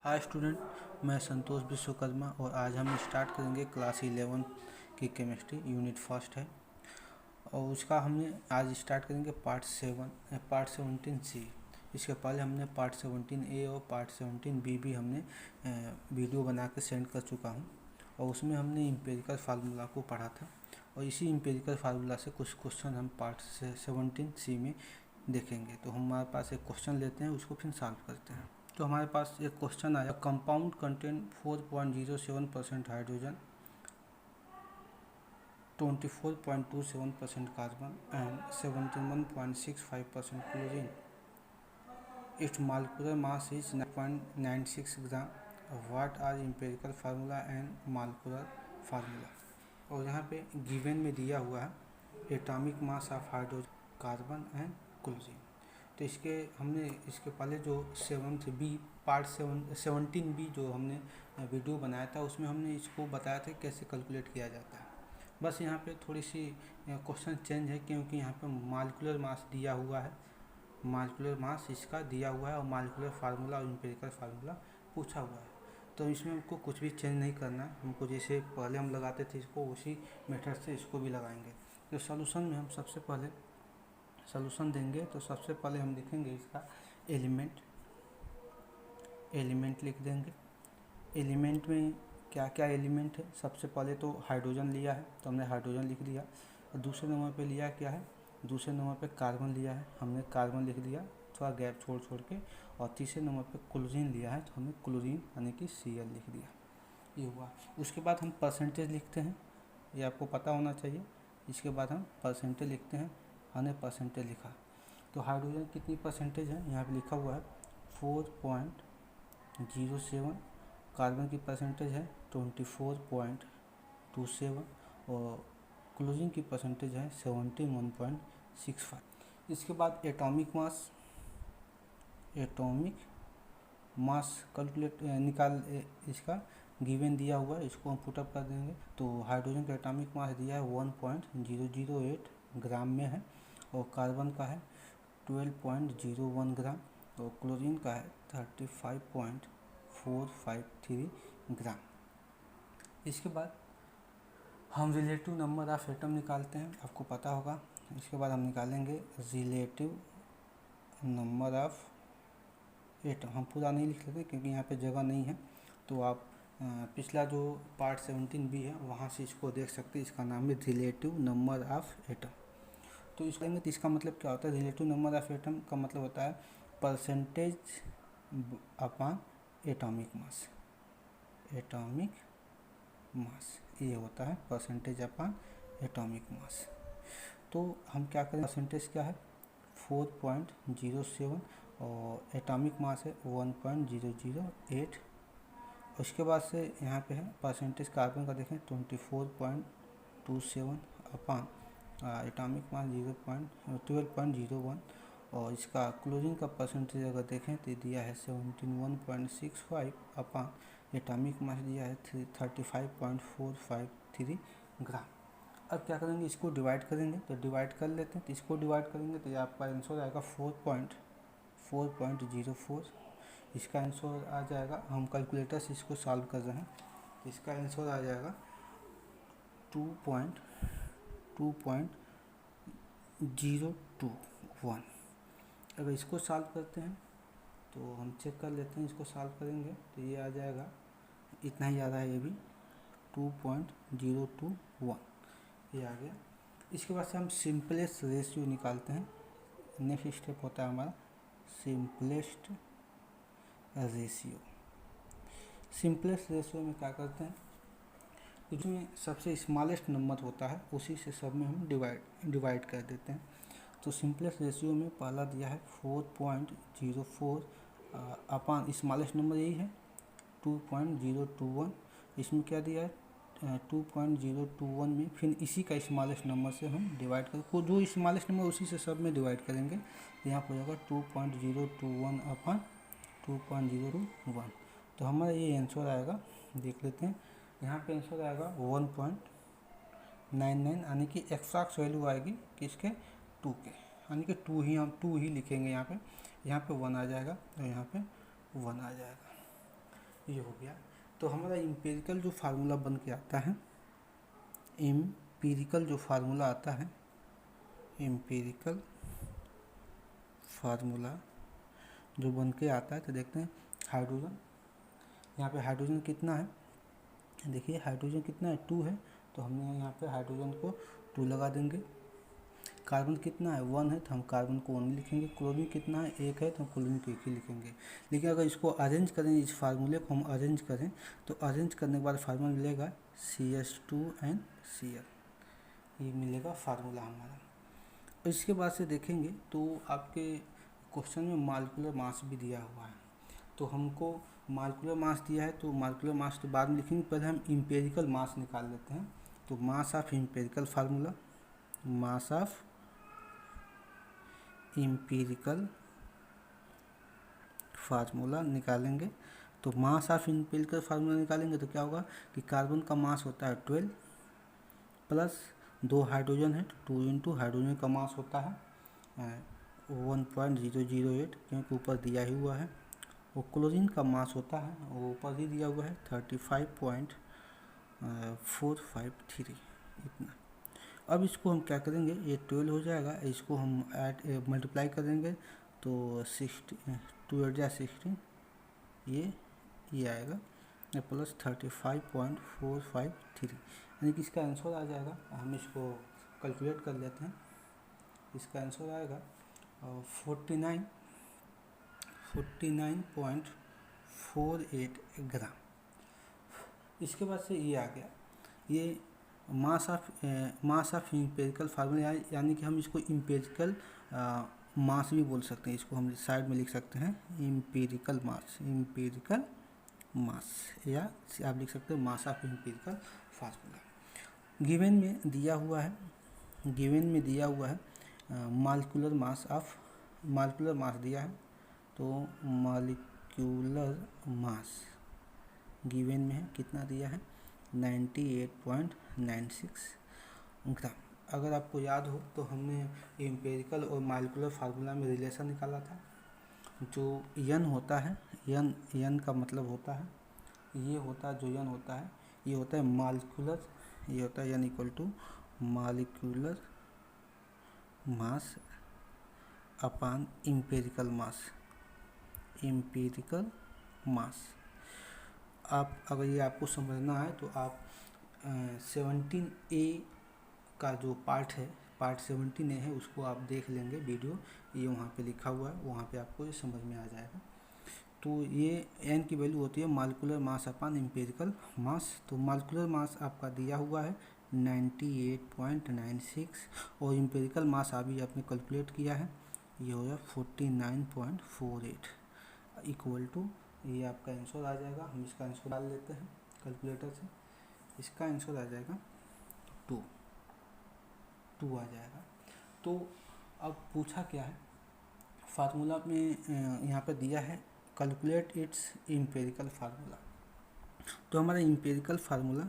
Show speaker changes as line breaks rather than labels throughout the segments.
Hi student, मैं संतोष विश्वकर्मा और आज हम स्टार्ट करेंगे क्लास 11 की केमिस्ट्री। यूनिट फर्स्ट है और उसका हमने आज स्टार्ट करेंगे पार्ट 17C। इसके पहले हमने पार्ट 17A और पार्ट 17B भी हमने वीडियो बना के सेंड कर चुका हूँ और उसमें हमने एम्पिरिकल फार्मूला को पढ़ा था और इसी एम्पिरिकल फार्मूला से कुछ क्वेश्चन हम पार्ट 17C में देखेंगे। तो हमारे पास एक क्वेश्चन लेते हैं, उसको फिर सॉल्व करते हैं। तो हमारे पास एक क्वेश्चन आया, compound contain 4.07% hydrogen, 24.27% carbon and 71.65% chlorine. Its molecular mass is 9.96 gram. What are empirical formula and molecular formula. और यहाँ पे गिवन में दिया हुआ है atomic mass of hydrogen, carbon and chlorine. तो हमने इसके पहले जो पार्ट 17B जो हमने वीडियो बनाया था उसमें हमने इसको बताया था कैसे कैलकुलेट किया जाता है। बस यहाँ पे थोड़ी सी क्वेश्चन चेंज है क्योंकि यहाँ पे मॉलिक्यूलर मास दिया हुआ है, मॉलिक्यूलर मास इसका दिया हुआ है और मॉलिक्यूलर फार्मूला और एम्पिरिकल फार्मूला पूछा हुआ है। तो इसमें हमको कुछ भी चेंज नहीं करना है, हमको जैसे पहले हम लगाते थे इसको उसी मेथड से इसको भी लगाएंगे। तो सॉल्यूशन में हम सबसे पहले सॉल्यूशन देंगे। तो सबसे पहले हम लिखेंगे इसका एलिमेंट लिख देंगे। एलिमेंट में क्या क्या एलिमेंट है, सबसे पहले तो हाइड्रोजन लिया है तो हमने हाइड्रोजन लिख दिया। और दूसरे नंबर पे लिया क्या है, दूसरे नंबर पे कार्बन लिया है, हमने कार्बन लिख दिया थोड़ा गैप छोड़ के। और तीसरे नंबर पे क्लोरीन लिया है तो हमने क्लोरीन यानी कि Cl लिख दिया। ये हुआ। उसके बाद हम परसेंटेज लिखते हैं, ये आपको पता होना चाहिए। इसके बाद हम परसेंटेज लिखते हैं, हमने परसेंटेज लिखा। तो हाइड्रोजन कितनी परसेंटेज है यहाँ पे लिखा हुआ है 4.07। कार्बन की परसेंटेज है 24.27 और क्लोरीन की परसेंटेज है 71.65। इसके बाद एटॉमिक मास कैलकुलेट इसका गिवन दिया हुआ है, इसको हम पुटअप कर देंगे। तो हाइड्रोजन का एटॉमिक मास दिया है 1.008 ग्राम में है और कार्बन का है 12.01 ग्राम और क्लोरीन का है 35.453 ग्राम। इसके बाद हम रिलेटिव नंबर ऑफ एटम निकालते हैं, आपको पता होगा। इसके बाद हम निकालेंगे रिलेटिव नंबर ऑफ एटम। हम पूरा नहीं लिख लेते क्योंकि यहाँ पे जगह नहीं है, तो आप पिछला जो पार्ट 17B है वहाँ से इसको देख सकते हैं। इसका नाम है रिलेटिव नंबर ऑफ एटम। तो इसको लेंगे तो इसका मतलब क्या होता है, रिलेटिव नंबर ऑफ एटम का मतलब होता है परसेंटेज अपॉन एटॉमिक मास। ये होता है परसेंटेज अपॉन एटॉमिक मास। तो हम क्या करें, परसेंटेज क्या है 4.07 और एटॉमिक मास है 1.008। उसके बाद से यहाँ पे है परसेंटेज कार्बन का, देखें 24.27 अपॉन एटॉमिक मास 12.01 और इसका क्लोरीन का परसेंटेज अगर देखें तो दिया है 71.65 अपॉन एटॉमिक मास दिया है 35.453 ग्राम। अब क्या करेंगे, इसको डिवाइड करेंगे। तो डिवाइड कर लेते हैं, तो इसको डिवाइड करेंगे तो ये आपका आंसर आएगा 4.04। इसका आंसर आ जाएगा, हम कैलकुलेटर से इसको सॉल्व कर रहे हैं, तो इसका आंसर आ जाएगा 2.021। अगर इसको सॉल्व करते हैं तो हम चेक कर लेते हैं, इसको सॉल्व करेंगे तो ये आ जाएगा, इतना ही आ रहा है ये भी 2.021 ये आ गया। इसके बाद से हम सिंपलेस्ट रेशियो निकालते हैं। नेक्स्ट स्टेप होता है हमारा सिंपलेस्ट रेशियो में क्या करते हैं, उसमें सबसे स्मॉलेस्ट नंबर होता है उसी से सब में हम डिवाइड कर देते हैं। तो सिंपलेस्ट रेशियो में पहला दिया है 4.04 अपॉन स्मॉलेस्ट नंबर यही है 2.021। इसमें क्या दिया है 2.021 में फिर इसी का स्मॉलेस्ट नंबर से हम डिवाइड कर, जो स्मॉलेस्ट नंबर उसी से सब में डिवाइड करेंगे। यहाँ पर हो जाएगा 2.021 अपॉन 2.021। तो हमारा ये आंसर आएगा, देख लेते हैं। यहाँ पे आंसर आएगा 1.99 यानी कि एक्सैक्ट वैल्यू आएगी किसके 2 के, यानी कि 2 ही लिखेंगे। यहाँ पे 1 आ जाएगा और यहाँ पे 1 आ जाएगा। ये हो गया। तो हमारा इम्पेरिकल जो फार्मूला बन के आता है, इम्पेरिकल जो फार्मूला आता है, इम्पेरिकल फार्मूला जो बन के आता है, तो देखते हैं हाइड्रोजन, यहाँ पे हाइड्रोजन कितना है, देखिए हाइड्रोजन कितना है 2 है, तो हमने यहाँ पे हाइड्रोजन को 2 लगा देंगे। कार्बन कितना है 1 है, तो हम कार्बन को 1 लिखेंगे। क्लोरीन कितना है 1 है, तो हम क्लोरीन को 1 ही लिखेंगे। लेकिन अगर इसको अरेंज करें, इस फार्मूले को हम अरेंज करें, तो अरेंज करने के बाद फार्मूला मिलेगा CH2NCl, ये मिलेगा फार्मूला हमारा। इसके बाद से देखेंगे तो आपके क्वेश्चन में मालिकुलर मास भी दिया हुआ है, तो हमको मालिकुलर मास दिया है, तो मालिकुलर मास तो बाद में लिखेंगे, पहले हम इम्पेरिकल मास निकाल लेते हैं। तो mass of empirical formula, mass of empirical formula निकालेंगे। तो मास ऑफ इम्पेरिकल फार्मूला निकालेंगे तो क्या होगा कि कार्बन का मास होता है 12 प्लस 2 हाइड्रोजन है, 2 इंटू हाइड्रोजन का मास होता है 1.008, क्योंकि ऊपर दिया ही हुआ है। वो क्लोरीन का मास होता है, वो ऊपर ही दिया हुआ है 35.453 इतना। अब इसको हम क्या करेंगे, ये 12 हो जाएगा, इसको हम ऐड मल्टीप्लाई करेंगे तो 2 8 16, ये आएगा प्लस 35.453, यानी कि इसका आंसर आ जाएगा। हम इसको कैलकुलेट कर लेते हैं, इसका आंसर आएगा 49.48 ग्राम। इसके बाद से ये आ गया, ये मास ऑफ इम्पेरिकल फार्मूला, यानी कि हम इसको इम्पेरिकल मास भी बोल सकते हैं, इसको हम साइड में लिख सकते हैं इम्पेरिकल मास, या आप लिख सकते हो mass of empirical formula. Given में दिया हुआ है मालिकुलर मास दिया है, तो मालिक्यूलर मास गिवन में है, कितना दिया है 98.96 ग्राम। अगर आपको याद हो तो हमने एम्पेरिकल और मालिकुलर फार्मूला में रिलेशन निकाला था। जो यन होता है, यन का मतलब होता है, ये होता है जो यन होता है, ये होता है मालिकुलर, ये होता है n equal to molecular mass upon empirical mass. आप अगर ये आपको समझना है तो आप 17A का जो पार्ट 17A है, उसको आप देख लेंगे वीडियो, ये वहाँ पे लिखा हुआ है, वहाँ पे आपको ये समझ में आ जाएगा। तो ये n की वैल्यू होती है मालिकुलर मास अपान इम्पेरिकल मास। तो मालिकुलर मास आपका दिया हुआ है 98.96, और इम्पेरिकल मास अभी आपने कैलकुलेट किया है, ये हो गया 49.48 इक्वल टू, ये आपका आंसर आ जाएगा। हम इसका आंसर डाल लेते हैं कैलकुलेटर से, इसका आंसर आ जाएगा 2 आ जाएगा। तो अब पूछा क्या है, फार्मूला में यहाँ पर दिया है कैलकुलेट इट्स इम्पेरिकल फार्मूला। तो हमारा इम्पेरिकल फार्मूला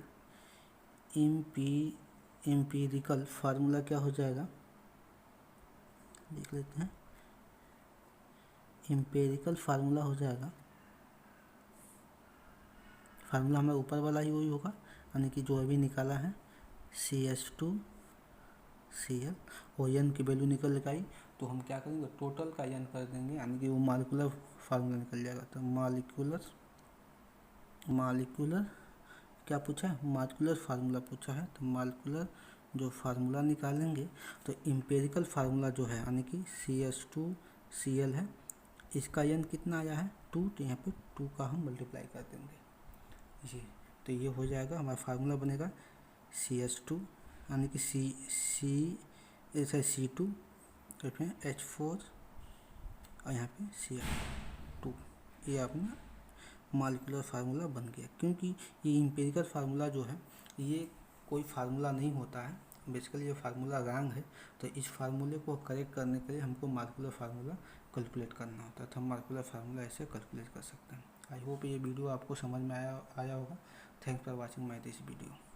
क्या हो जाएगा, देख लेते हैं। इम्पेरिकल फार्मूला हो जाएगा, फार्मूला हमारा ऊपर वाला ही वही होगा, यानी कि जो अभी निकाला है CH2Cl, और यन की वैल्यू निकल गई, तो हम क्या करेंगे टोटल का यन कर देंगे, यानी कि वो मालिकुलर फार्मूला निकल जाएगा। तो मालिकुलर क्या पूछा है, मालिकुलर फार्मूला पूछा है, तो मालिकुलर जो फार्मूला निकालेंगे, तो इम्पेरिकल फार्मूला जो है यानी कि CH2Cl है, इसका यन कितना आया है 2, तो यहाँ पे 2 का हम मल्टीप्लाई कर देंगे जी, तो ये हो जाएगा हमारा फार्मूला बनेगा CH2, यानी कि C2, तो फिर H4 और यहाँ पे Cl2, ये अपना मालिकुलर फार्मूला बन गया। क्योंकि ये इम्पेरिकल फार्मूला जो है ये कोई फार्मूला नहीं होता है, बेसिकली ये फार्मूला रॉन्ग है, तो इस फार्मूले को करेक्ट करने के लिए हमको मालिकुलर फार्मूला कैलकुलेट करना होता है, तो हम मालिकुलर फार्मूला ऐसे कैलकुलेट कर सकते हैं। आई होप ये वीडियो आपको समझ में आया होगा। Thanks for watching my this video.